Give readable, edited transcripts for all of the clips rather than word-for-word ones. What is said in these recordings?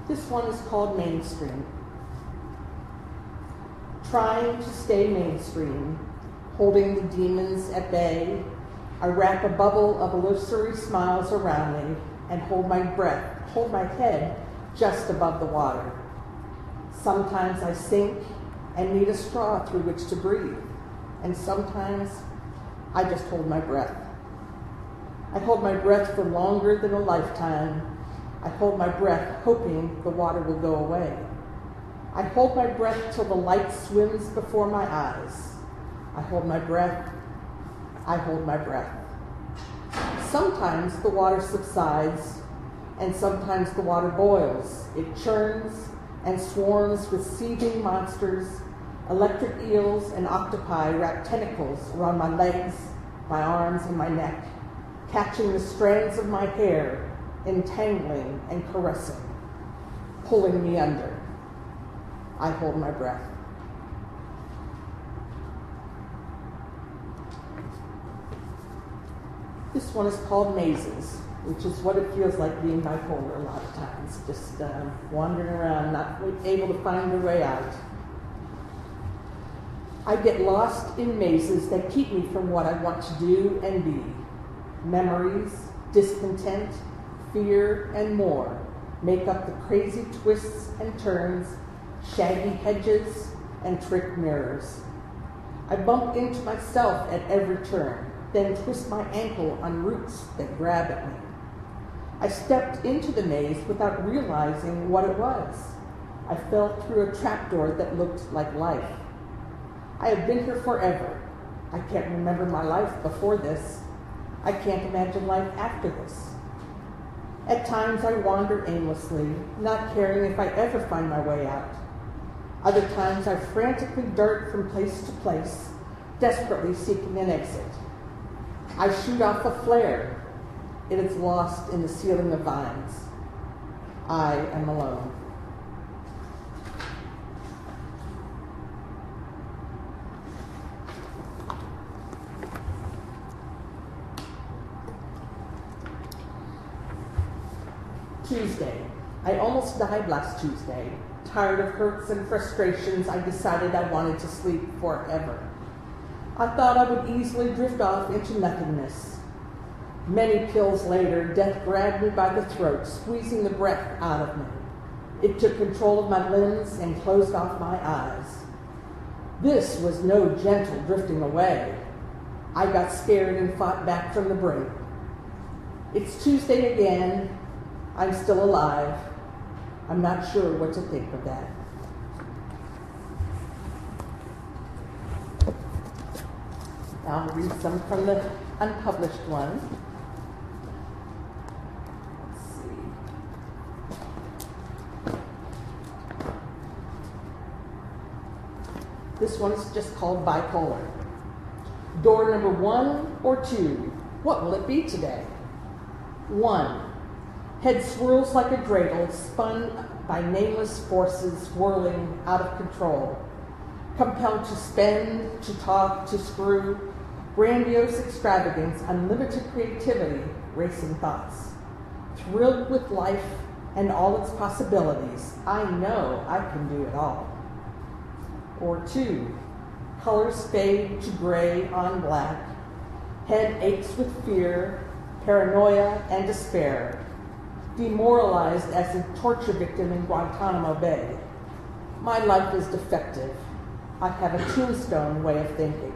This one is called Mainstream. Trying to stay mainstream, holding the demons at bay, I wrap a bubble of illusory smiles around me and hold my head just above the water. Sometimes I sink and need a straw through which to breathe, and sometimes I just hold my breath. I hold my breath for longer than a lifetime. I hold my breath hoping the water will go away. I hold my breath till the light swims before my eyes. I hold my breath. I hold my breath. Sometimes the water subsides, and sometimes the water boils. It churns and swarms with seething monsters. Electric eels and octopi wrap tentacles around my legs, my arms, and my neck, catching the strands of my hair, entangling and caressing, pulling me under. I hold my breath. This one is called Mazes, which is what it feels like being bipolar a lot of times, just wandering around, not able to find your way out. I get lost in mazes that keep me from what I want to do and be. Memories, discontent, fear, and more make up the crazy twists and turns, shaggy hedges, and trick mirrors. I bump into myself at every turn, then twist my ankle on roots that grab at me. I stepped into the maze without realizing what it was. I fell through a trapdoor that looked like life. I have been here forever. I can't remember my life before this. I can't imagine life after this. At times I wander aimlessly, not caring if I ever find my way out. Other times I frantically dart from place to place, desperately seeking an exit. I shoot off a flare. It is lost in the ceiling of vines. I am alone. Tuesday. I almost died last Tuesday. Tired of hurts and frustrations, I decided I wanted to sleep forever. I thought I would easily drift off into nothingness. Many pills later, death grabbed me by the throat, squeezing the breath out of me. It took control of my limbs and closed off my eyes. This was no gentle drifting away. I got scared and fought back from the brink. It's Tuesday again. I'm still alive. I'm not sure what to think of that. I'll read some from the unpublished one. Let's see. This one's just called Bipolar. Door number 1 or 2? What will it be today? 1. Head swirls like a dreidel, spun by nameless forces whirling out of control. Compelled to spend, to talk, to screw, grandiose extravagance, unlimited creativity, racing thoughts. Thrilled with life and all its possibilities, I know I can do it all. Or 2, colors fade to gray on black. Head aches with fear, paranoia, and despair. Demoralized as a torture victim in Guantanamo Bay. My life is defective. I have a tombstone way of thinking.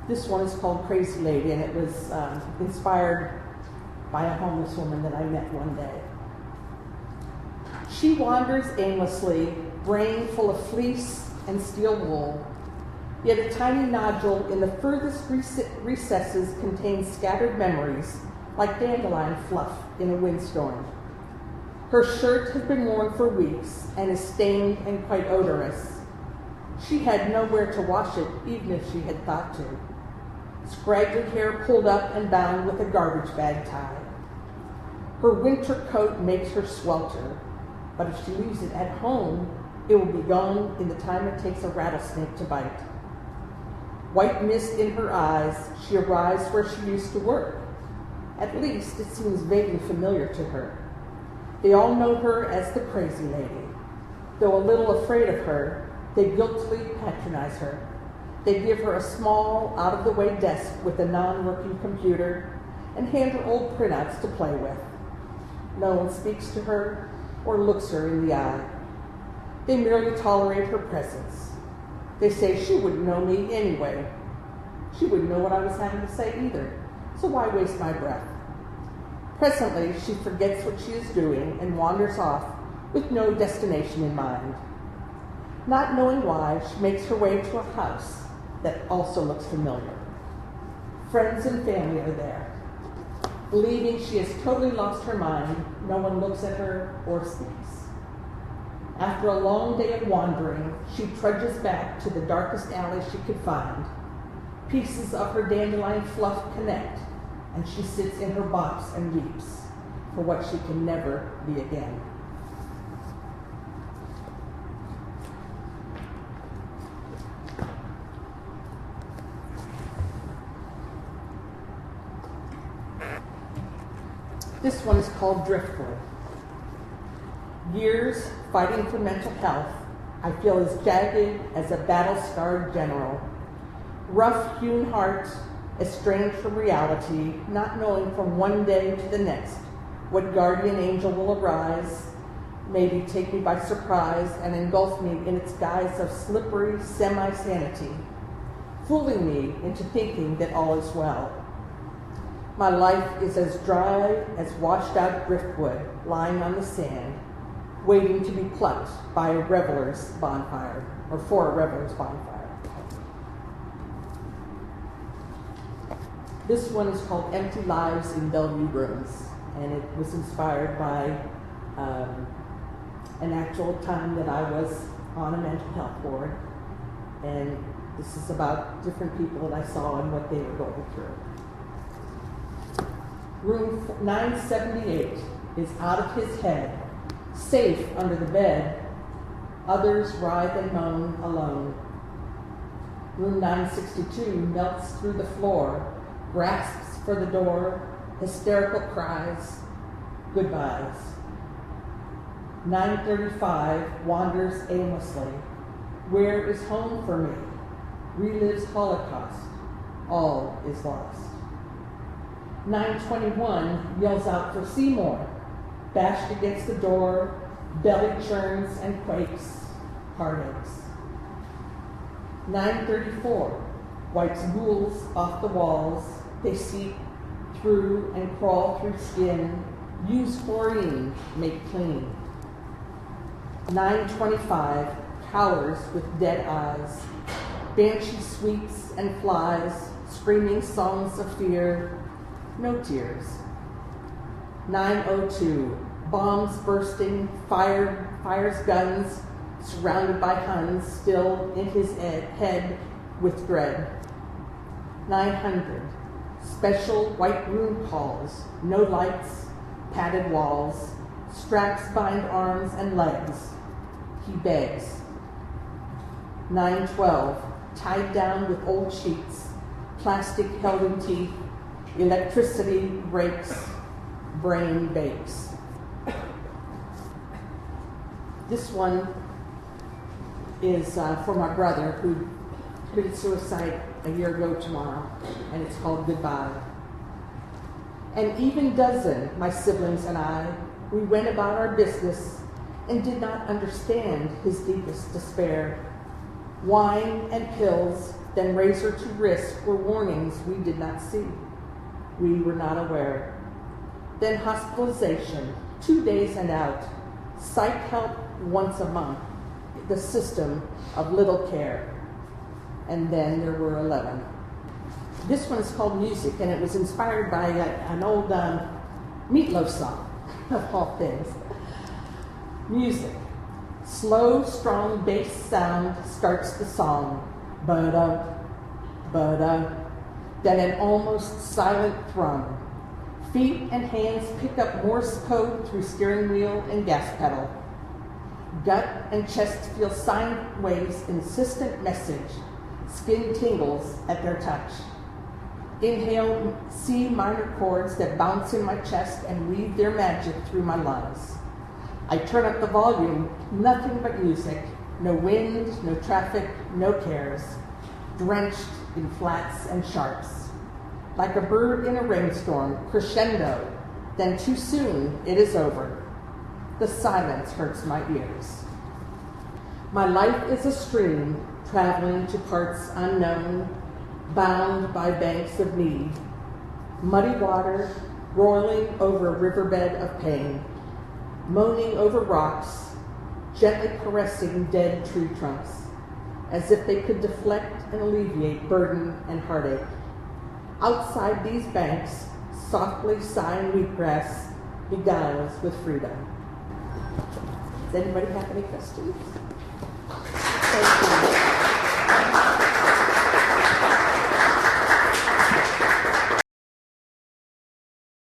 This one is called Crazy Lady, and it was inspired by a homeless woman that I met one day. She wanders aimlessly, brain full of fleece and steel wool. Yet a tiny nodule in the furthest recesses contains scattered memories, like dandelion fluff in a windstorm. Her shirt has been worn for weeks and is stained and quite odorous. She had nowhere to wash it, even if she had thought to. Scraggly hair pulled up and bound with a garbage bag tie. Her winter coat makes her swelter, but if she leaves it at home, it will be gone in the time it takes a rattlesnake to bite. white mist in her eyes, she arrives where she used to work. At least it seems vaguely familiar to her. They all know her as the crazy lady. Though a little afraid of her, they guiltily patronize her. They give her a small, out-of-the-way desk with a non-working computer and hand her old printouts to play with. No one speaks to her or looks her in the eye. They merely tolerate her presence. They say she wouldn't know me anyway. She wouldn't know what I was having to say either, so why waste my breath? Presently, she forgets what she is doing and wanders off with no destination in mind. Not knowing why, she makes her way to a house that also looks familiar. Friends and family are there. Believing she has totally lost her mind, no one looks at her or speaks. After a long day of wandering, she trudges back to the darkest alley she could find. Pieces of her dandelion fluff connect, and she sits in her box and weeps for what she can never be again. This one is called Driftwood. Years fighting for mental health, I feel as jagged as a battle-scarred general. Rough-hewn heart, estranged from reality, not knowing from one day to the next what guardian angel will arise, maybe take me by surprise and engulf me in its guise of slippery semi-sanity, fooling me into thinking that all is well. My life is as dry as washed-out driftwood lying on the sand, waiting to be plucked by a reveler's bonfire, or for a reveler's bonfire. This one is called Empty Lives in Bellevue Rooms, and it was inspired by an actual time that I was on a mental health board, and this is about different people that I saw and what they were going through. Room 978 is out of his head, safe under the bed. Others writhe and moan alone. Room 962 melts through the floor, grasps for the door, hysterical cries, goodbyes. 935 wanders aimlessly. Where is home for me? Relives Holocaust. All is lost. 921 yells out for Seymour. Bashed against the door, belly churns and quakes, heartaches. 934 wipes ghouls off the walls. They seep through and crawl through skin. Use chlorine, make clean. 925 cowers with dead eyes. Banshee sweeps and flies, screaming songs of fear. No tears. 902 bombs bursting, fires guns, surrounded by Huns, still in his head with dread. 900 special white room calls, no lights, padded walls, straps bind arms and legs. He begs. 912 tied down with old sheets, plastic held in teeth, electricity breaks, brain bakes. This one is for my brother who committed suicide a year ago tomorrow, and it's called Goodbye. An even dozen, my siblings and I, we went about our business and did not understand his deepest despair. Wine and pills, then razor to wrist were warnings we did not see. We were not aware. Then hospitalization, 2 days and out. Psych help once a month. The system of little care. And then there were 11. This one is called Music, and it was inspired by an old Meatloaf song, of all things. Music. Slow, strong bass sound starts the song. Ba-da, ba-da. Then an almost silent thrum. Feet and hands pick up Morse code through steering wheel and gas pedal. Gut and chest feel sine waves' insistent message. Skin tingles at their touch. Inhale C minor chords that bounce in my chest and weave their magic through my lungs. I turn up the volume, nothing but music, no wind, no traffic, no cares, drenched in flats and sharps. Like a bird in a rainstorm, crescendo, then too soon it is over. The silence hurts my ears. My life is a stream traveling to parts unknown, bound by banks of need. Muddy water roiling over a riverbed of pain, moaning over rocks, gently caressing dead tree trunks, as if they could deflect and alleviate burden and heartache. Outside these banks, softly sighing wheatgrass beguiles with freedom. Does anybody have any questions?